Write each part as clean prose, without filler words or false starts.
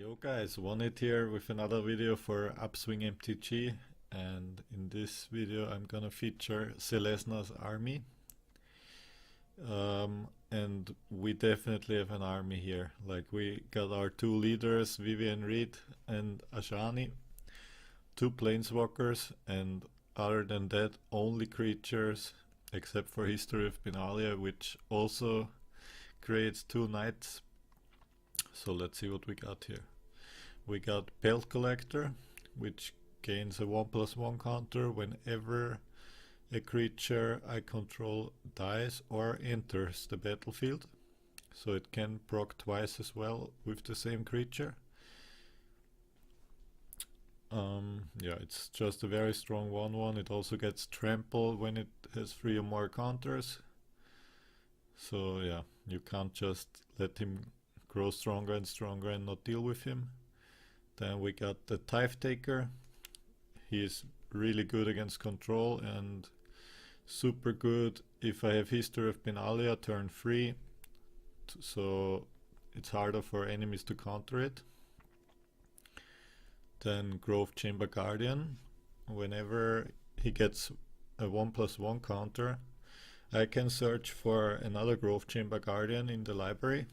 Yo guys, OneH here with another video for UpswingMTG, and in this video I'm gonna feature Selesnya's army. And we definitely have an army here. Like, we got our two leaders, Vivien Reid and Ajani, two planeswalkers, and other than that only creatures, except for History of Benalia, which also creates two knights. So let's see what we got here. We got Pelt Collector, which gains a 1/1 counter whenever a creature I control dies or enters the battlefield. So it can proc twice as well with the same creature. Yeah, it's just a very strong 1/1. It also gets trample when it has 3 or more counters. So yeah, you can't just let him grow stronger and stronger and not deal with him. Then we got the Tithe Taker. He is really good against control and super good if I have History of Benalia turn 3, so it's harder for enemies to counter it. Then Grove Chamber Guardian. Whenever he gets a 1/1 counter, I can search for another Grove Chamber Guardian in the library,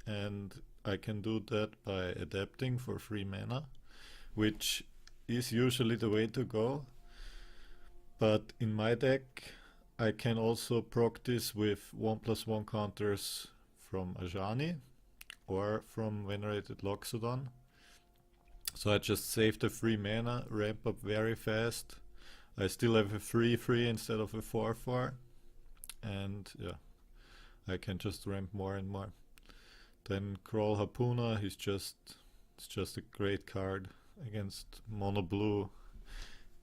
and I can do that by adapting for 3 mana, which is usually the way to go. But in my deck I can also proc this with 1/1 counters from Ajani or from Venerated Loxodon. So I just save the 3 mana, ramp up very fast. I still have a 3/3 instead of a 4/4, and yeah, I can just ramp more and more. Then Kraul Harpooner, it's just a great card against mono blue.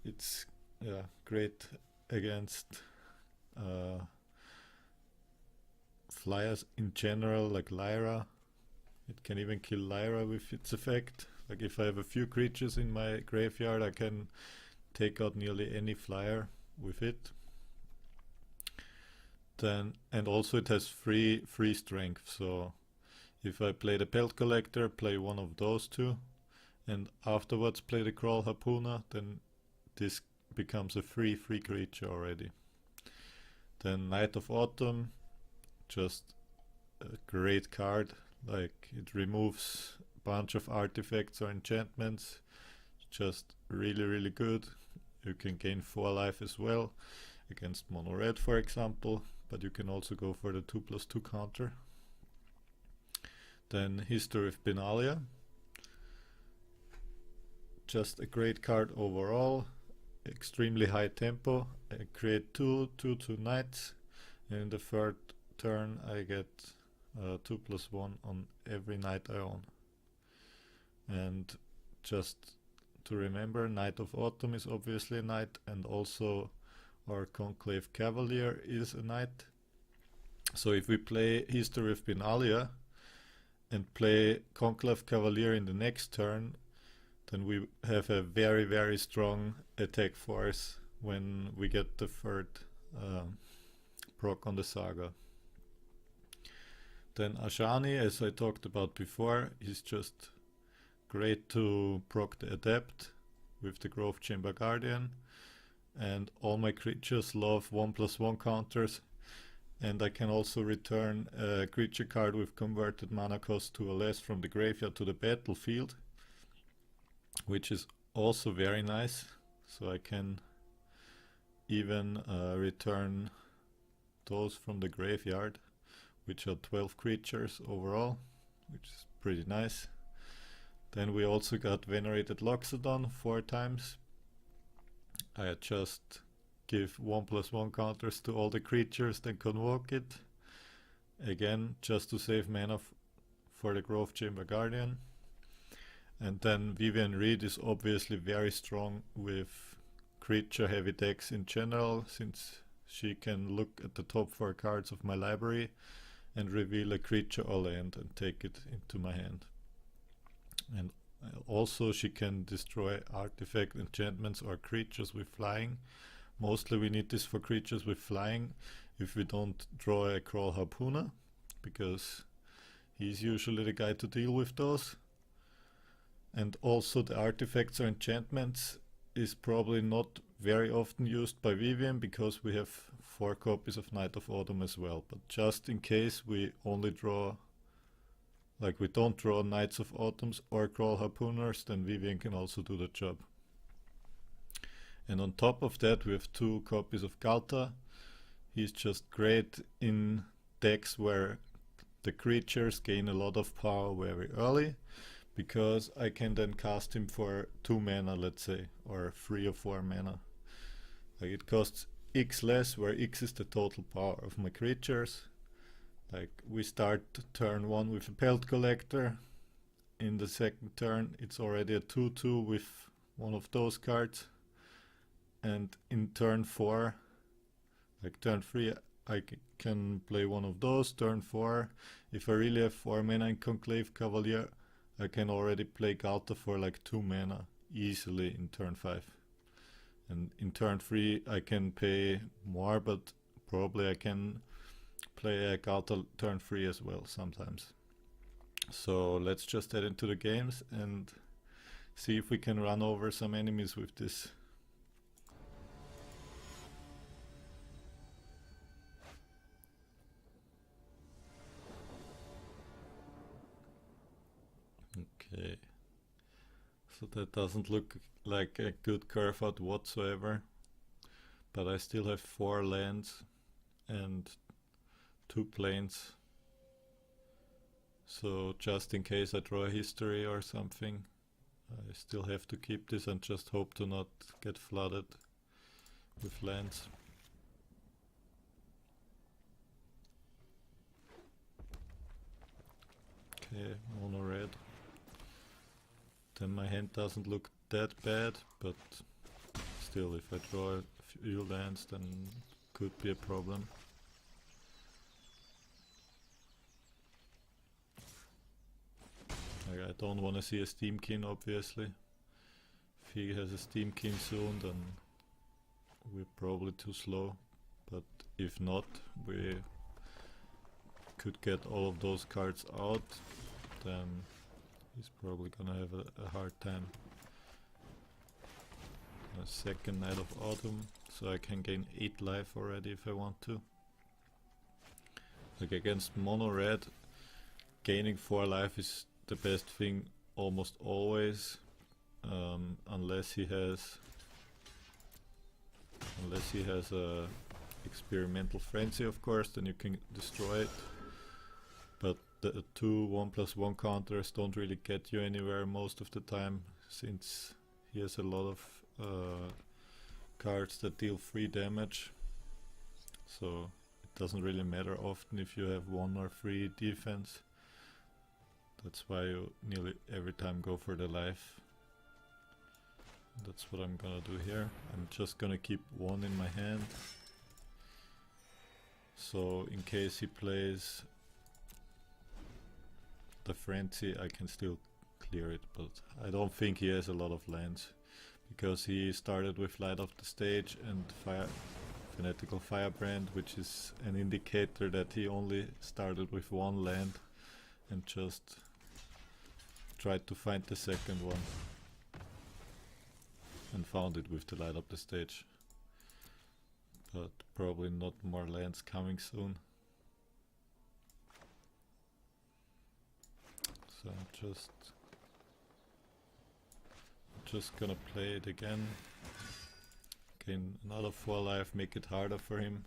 It's great against flyers in general, like Lyra. It can even kill Lyra with its effect. Like, if I have a few creatures in my graveyard, I can take out nearly any flyer with it. Then, and also it has free strength, so if I play the Pelt Collector, play one of those two, and afterwards play the Kraul Harpooner, then this becomes a free creature already. Then Knight of Autumn, just a great card. Like, it removes a bunch of artifacts or enchantments. Just really good. You can gain 4 life as well against mono red, for example, but you can also go for the 2/2 counter. Then History of Benalia, just a great card overall. Extremely high tempo. I create 2/2 knights, and in the third turn I get 2/1 on every knight I own. And just to remember, Knight of Autumn is obviously a knight, and also our Conclave Cavalier is a knight. So if we play History of Benalia and play Conclave Cavalier in the next turn, then we have a very strong attack force when we get the third proc on the saga. Then Ajani, as I talked about before, is just great to proc the Adept with the Grove Chamber Guardian, and all my creatures love 1/1 counters, and I can also return a creature card with converted mana cost 2 or less from the graveyard to the battlefield, which is also very nice. So I can even return those from the graveyard, which are 12 creatures overall, which is pretty nice. Then we also got Venerated Loxodon 4 times. I just give 1/1 counters to all the creatures, then convoke it. Again, just to save mana for the Grove Chamber Guardian. And then Vivien Reid is obviously very strong with creature heavy decks in general, since she can look at the top 4 cards of my library and reveal a creature or land and take it into my hand. And also she can destroy artifact, enchantments, or creatures with flying. Mostly we need this for creatures with flying if we don't draw a Kraul Harpooner, because he's usually the guy to deal with those. And also the artifacts or enchantments is probably not very often used by Vivien because we have 4 copies of Knight of Autumn as well. But just in case we only draw, like we don't draw Knights of Autumns or Kraul Harpooners, then Vivien can also do the job. And on top of that we have 2 copies of Ghalta. He's just great in decks where the creatures gain a lot of power very early, because I can then cast him for 2 mana, let's say, or 3 or 4 mana. Like it costs X less, where X is the total power of my creatures. Like we start turn 1 with a Pelt Collector. In the second turn it's already a 2/2 with one of those cards. And in turn 4, like turn 3, I can play one of those. Turn 4, if I really have 4 mana in Conclave Cavalier, I can already play Ghalta for like 2 mana easily in turn 5. And in turn 3 I can pay more, but probably I can play a Ghalta turn 3 as well sometimes. So let's just head into the games and see if we can run over some enemies with this. Okay, so that doesn't look like a good curve out whatsoever, but I still have 4 lands and 2 planes, so just in case I draw a history or something, I still have to keep this and just hope to not get flooded with lands. Okay, mono red. Then my hand doesn't look that bad, but still if I draw a few lands then could be a problem. Like, I don't want to see a Steamkin obviously. If he has a Steamkin soon then we're probably too slow, but if not we could get all of those cards out, then he's probably gonna have a hard time. A second Knight of Autumn, so I can gain 8 life already if I want to. Like against mono red, gaining 4 life is the best thing almost always, unless he has a experimental frenzy, of course, then you can destroy it. But the 2 1+1 counters don't really get you anywhere most of the time, since he has a lot of cards that deal 3 damage. So it doesn't really matter often if you have 1 or 3 defense. That's why you nearly every time go for the life. That's what I'm gonna do here. I'm just gonna keep 1 in my hand, so in case he plays the frenzy I can still clear it, but I don't think he has a lot of lands, because he started with Light of the Stage and Fanatical Firebrand, which is an indicator that he only started with 1 land and just tried to find the second one and found it with the Light Up the Stage, but probably not more lands coming soon. So I'm just gonna play it again, gain another 4 life, make it harder for him.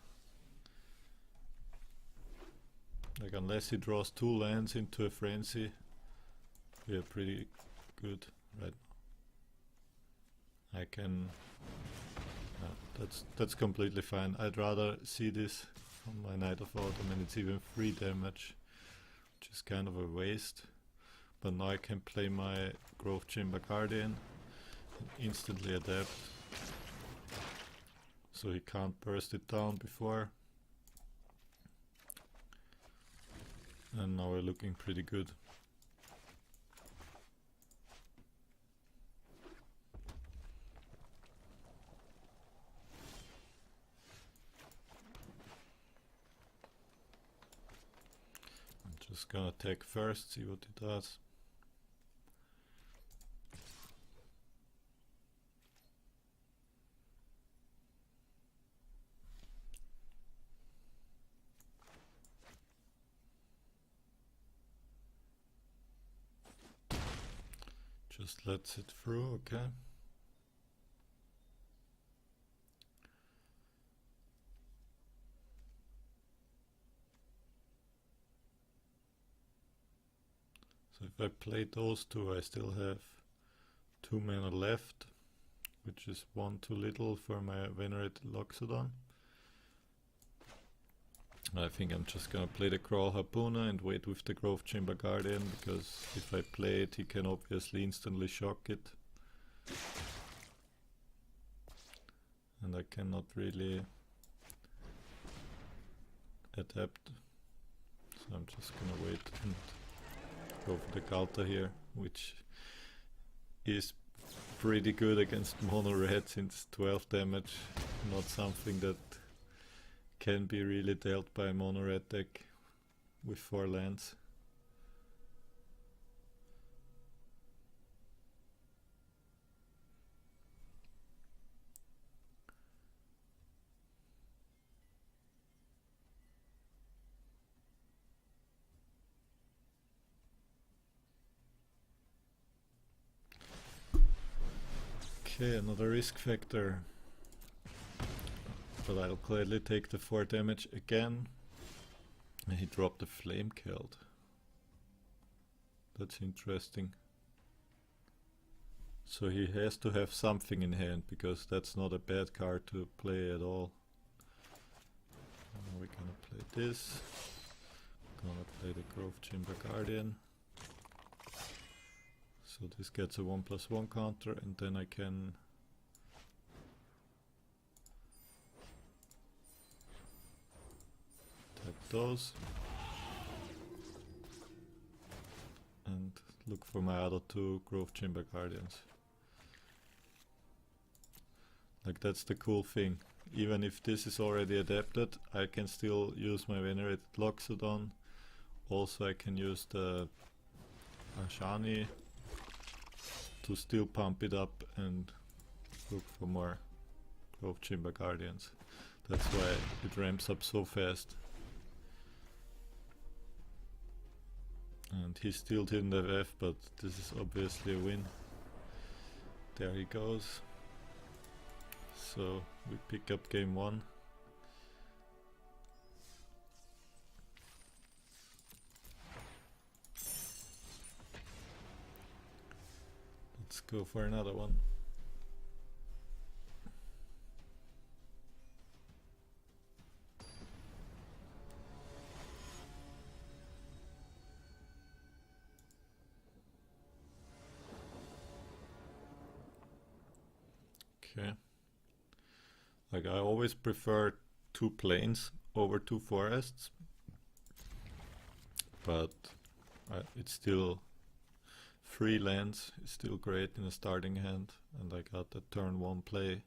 Like unless he draws 2 lands into a frenzy, we are pretty good right now. I can, that's completely fine. I'd rather see this on my Knight of Autumn, and it's even 3 damage, which is kind of a waste. But now I can play my Grove Chamber Guardian and instantly adapt, so he can't burst it down before. And now we're looking pretty good. I'm just gonna attack first, see what he does. Just lets it through, okay. So if I play those two, I still have 2 mana left, which is 1 too little for my Venerated Loxodon. I think I'm just gonna play the Kraul Harpooner and wait with the Grove Chamber Guardian, because if I play it, he can obviously instantly shock it. And I cannot really adapt. So I'm just gonna wait and go for the Ghalta here, which is pretty good against mono red, since 12 damage, not something that can be really dealt by a mono red deck with 4 lands. Okay, another risk factor. But I'll gladly take the 4 damage again. And he dropped the Flame Killed. That's interesting. So he has to have something in hand, because that's not a bad card to play at all. Now we're gonna play this. Gonna play the Grove Chamber Guardian. So this gets a 1/1 counter, and then I can tap those and look for my other 2 Grove Chamber Guardians. Like, that's the cool thing. Even if this is already adapted, I can still use my Venerated Loxodon. Also I can use the Ajani to still pump it up and look for more Grove Chamber Guardians. That's why it ramps up so fast. And he still didn't have F, but this is obviously a win. There he goes. So we pick up game 1. Let's go for another one. Okay. Like, I always prefer 2 plains over 2 forests, but it's still 3 lands, is still great in a starting hand, and I got the turn 1 play.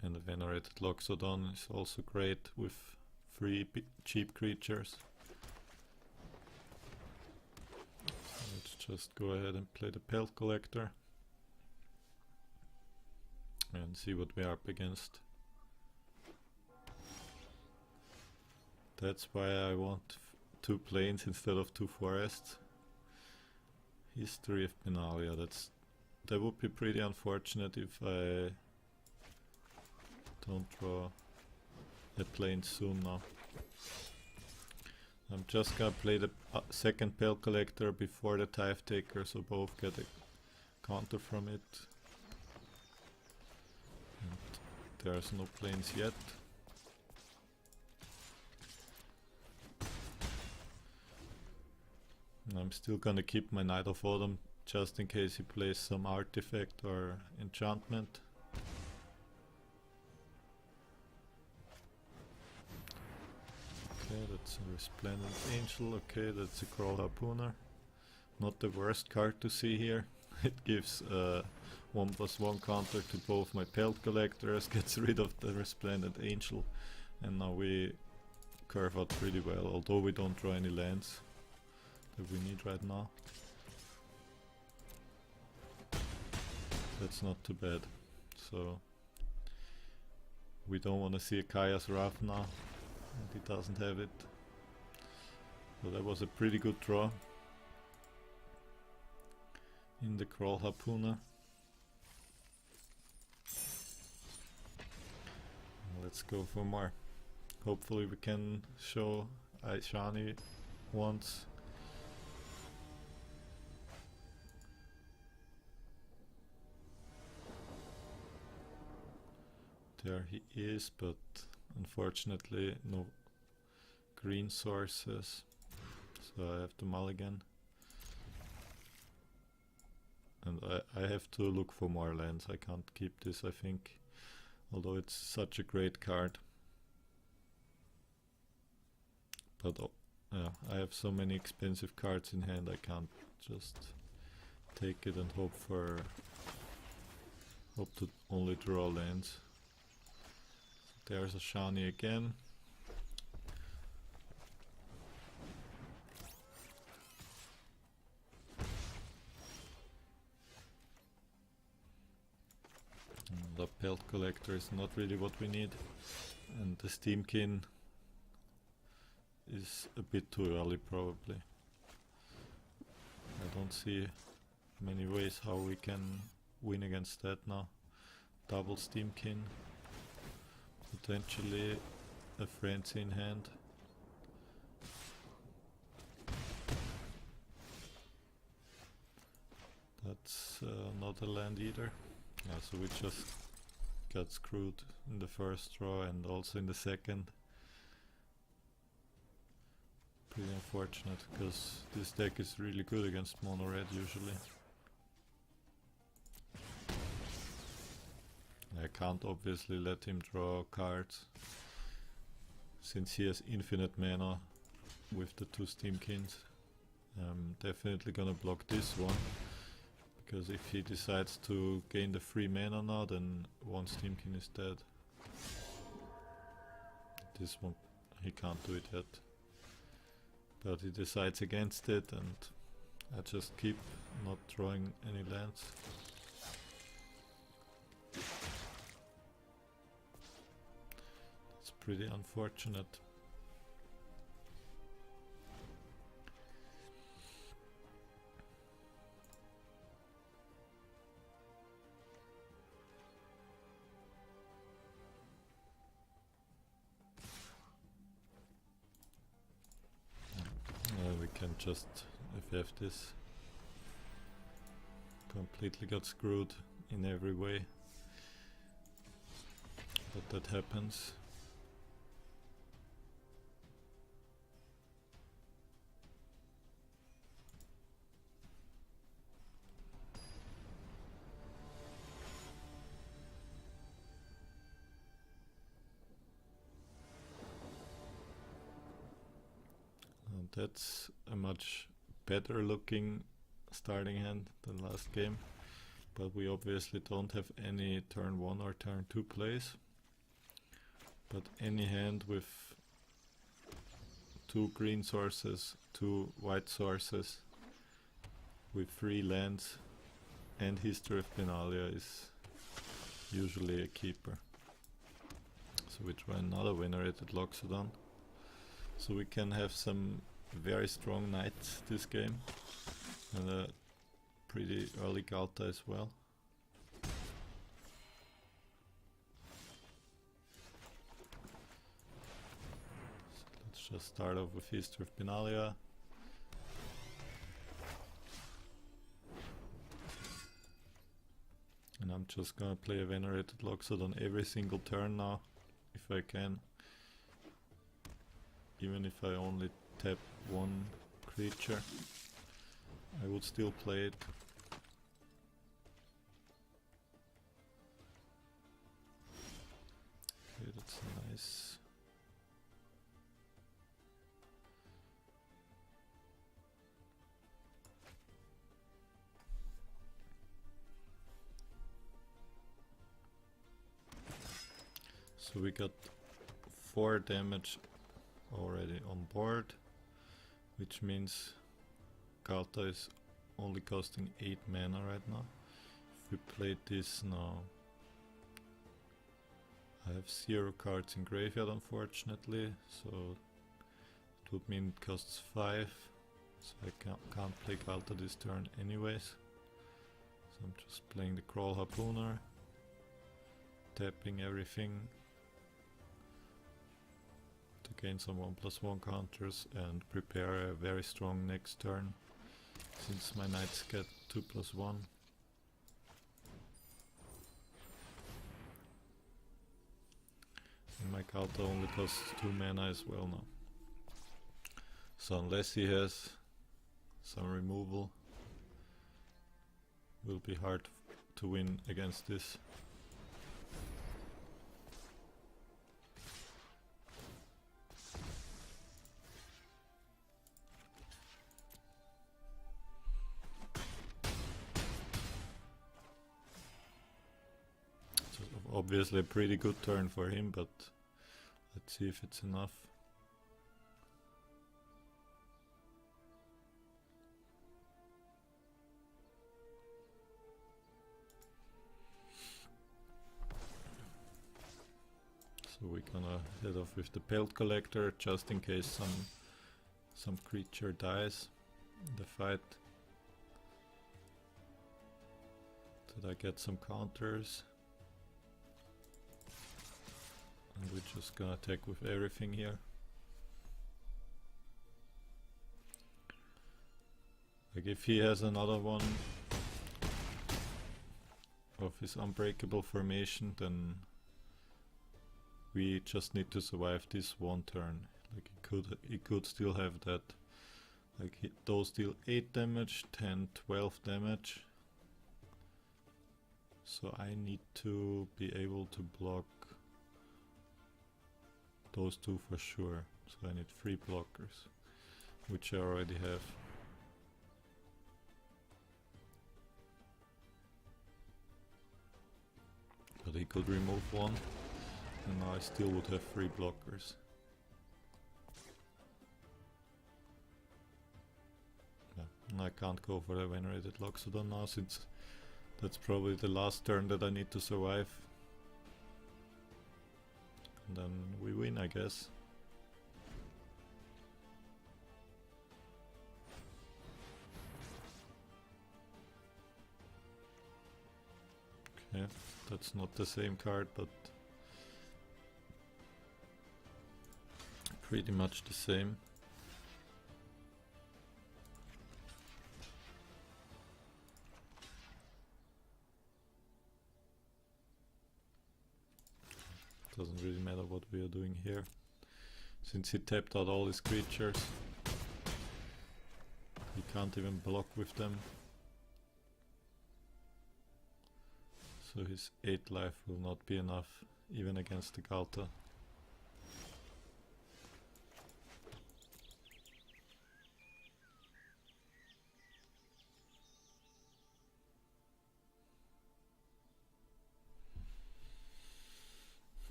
And the Venerated Loxodon is also great with 3 cheap creatures. Let's just go ahead and play the Pelt Collector and see what we are up against. That's why I want 2 plains instead of 2 forests. History of Benalia, that would be pretty unfortunate if I don't draw a plain soon now. I'm just gonna play the second Pelt Collector before the Tithe Taker, so both get a counter from it. And there's no plains yet. And I'm still gonna keep my Knight of Autumn just in case he plays some artifact or enchantment. Okay, that's a Resplendent Angel. Okay, that's a Kraul Harpooner. Not the worst card to see here. It gives 1/1 counter to both my Pelt Collectors, gets rid of the Resplendent Angel, and now we curve out pretty well, although we don't draw any lands that we need right now. That's not too bad. So we don't want to see a Kaya's Wrath now, and he doesn't have it. So that was a pretty good draw in the Kraul Harpooner. Let's go for more. Hopefully we can show Ajani once. There he is, but unfortunately no green sources, so I have to mulligan. And I have to look for more lands. I can't keep this, I think, although it's such a great card. But yeah, I have so many expensive cards in hand, I can't just take it and hope to only draw lands. There's a Ajani again. The Pelt Collector is not really what we need, and the Steamkin is a bit too early probably. I don't see many ways how we can win against that now. Double Steamkin, potentially a Frenzy in hand. That's not a land either. Yeah, so we just got screwed in the first draw and also in the second. Pretty unfortunate, because this deck is really good against mono red usually. I can't obviously let him draw cards, since he has infinite mana with the two Steamkins. I'm definitely gonna block this one, because if he decides to gain the free mana now, then one Steamkin is dead. This one, he can't do it yet. But he decides against it, and I just keep not drawing any lands. It's pretty unfortunate. We can just FF this. Completely got screwed in every way, but that happens. That's a much better looking starting hand than last game, but we obviously don't have any turn 1 or turn 2 plays. But any hand with 2 green sources, 2 white sources, with 3 lands and History of Benalia is usually a keeper. So we try another Venerated Loxodon, so we can have some very strong knights this game, and a pretty early Ghalta as well. So let's just start off with History of Benalia. And I'm just gonna play a Venerated Loxodon every single turn now, if I can. Even if I only tap 1 creature, I would still play it. Okay, that's nice. So we got 4 damage already on board, which means Ghalta is only costing 8 mana right now. If we play this now, I have 0 cards in graveyard unfortunately, so it would mean it costs 5, so I can't play Ghalta this turn anyways. So I'm just playing the Kraul Harpooner, tapping everything to gain some 1/1 counters and prepare a very strong next turn, since my knights get 2/1. And my Ghalta only costs 2 mana as well now. So unless he has some removal, will be hard to win against this. So obviously a pretty good turn for him, but let's see if it's enough. So we're gonna head off with the Pelt Collector, just in case some creature dies in the fight. Did I get some counters? And we're just gonna attack with everything here. Like if he has another one of his unbreakable formation, then we just need to survive this one turn. Like he could still have that. Like those deal 8 damage, 10, 12 damage. So I need to be able to block those two for sure. So I need 3 blockers, which I already have. But he could remove one, and now I still would have 3 blockers. Yeah, and I can't go for the Venerated Loxodon now, since that's probably the last turn that I need to survive. And then we win, I guess. Okay, that's not the same card, but pretty much the same. Doesn't really matter what we are doing here, since he tapped out all his creatures. He can't even block with them. So his 8 life will not be enough, even against the Ghalta.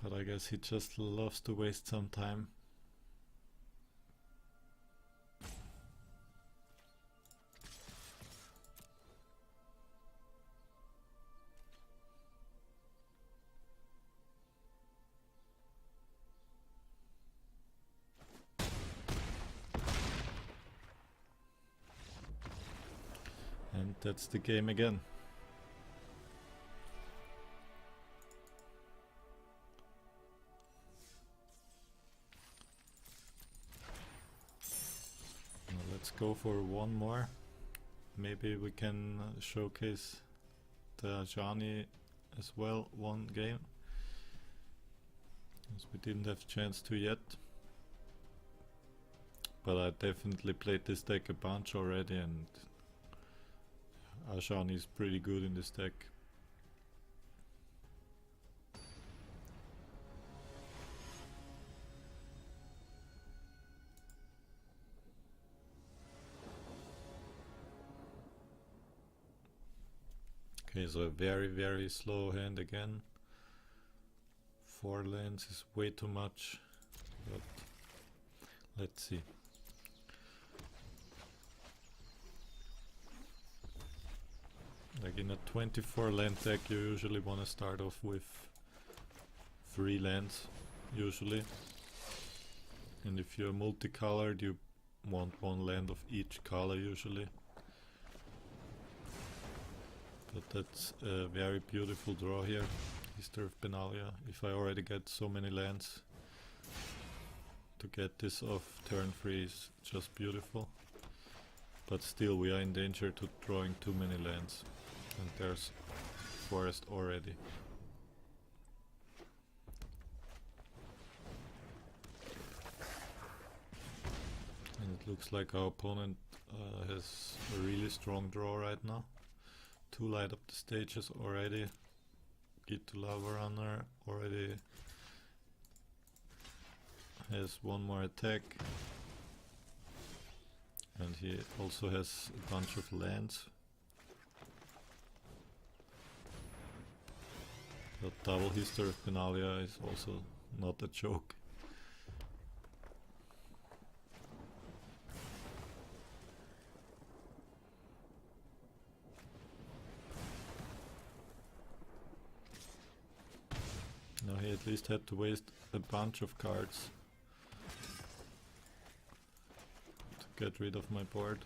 But I guess he just loves to waste some time. And that's the game again. Let's go for one more. Maybe we can showcase the Ajani as well, one game, as we didn't have a chance to yet. But I definitely played this deck a bunch already, and Ajani is pretty good in this deck. Okay, so a very slow hand again. 4 lands is way too much, but let's see. Like in a 24 land deck, you usually want to start off with 3 lands, usually. And if you're multicolored, you want one land of each color usually. But that's a very beautiful draw here, History of Benalia. If I already get so many lands, to get this off turn 3 is just beautiful. But still we are in danger to drawing too many lands. And there's forest already. And it looks like our opponent has a really strong draw right now. 2 light up the stages already. Get to Lava Runner already has 1 more attack. And he also has a bunch of lands. But double History of Benalia is also not a joke. Now he at least had to waste a bunch of cards to get rid of my board.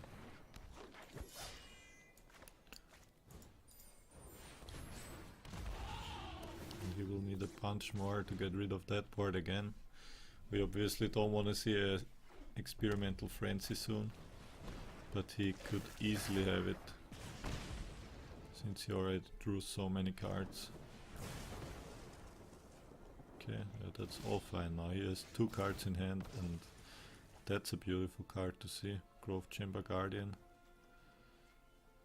And he will need a bunch more to get rid of that board again. We obviously don't want to see a experimental frenzy soon, but he could easily have it since he already drew so many cards. Okay, yeah, that's all fine now. He has 2 cards in hand, and that's a beautiful card to see. Grove Chamber Guardian.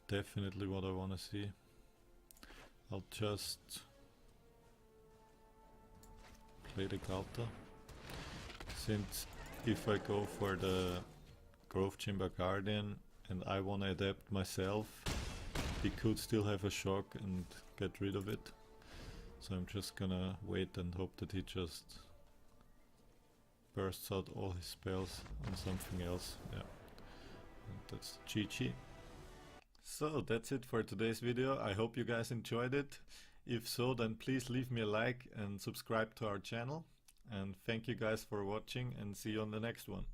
Definitely what I want to see. I'll just play the Ghalta. Since if I go for the Grove Chamber Guardian and I want to adapt myself, he could still have a shock and get rid of it. So I'm just gonna wait and hope that he just bursts out all his spells on something else. Yeah, and that's GG. So that's it for today's video. I hope you guys enjoyed it. If so, then please leave me a like and subscribe to our channel. And thank you guys for watching, and see you on the next one.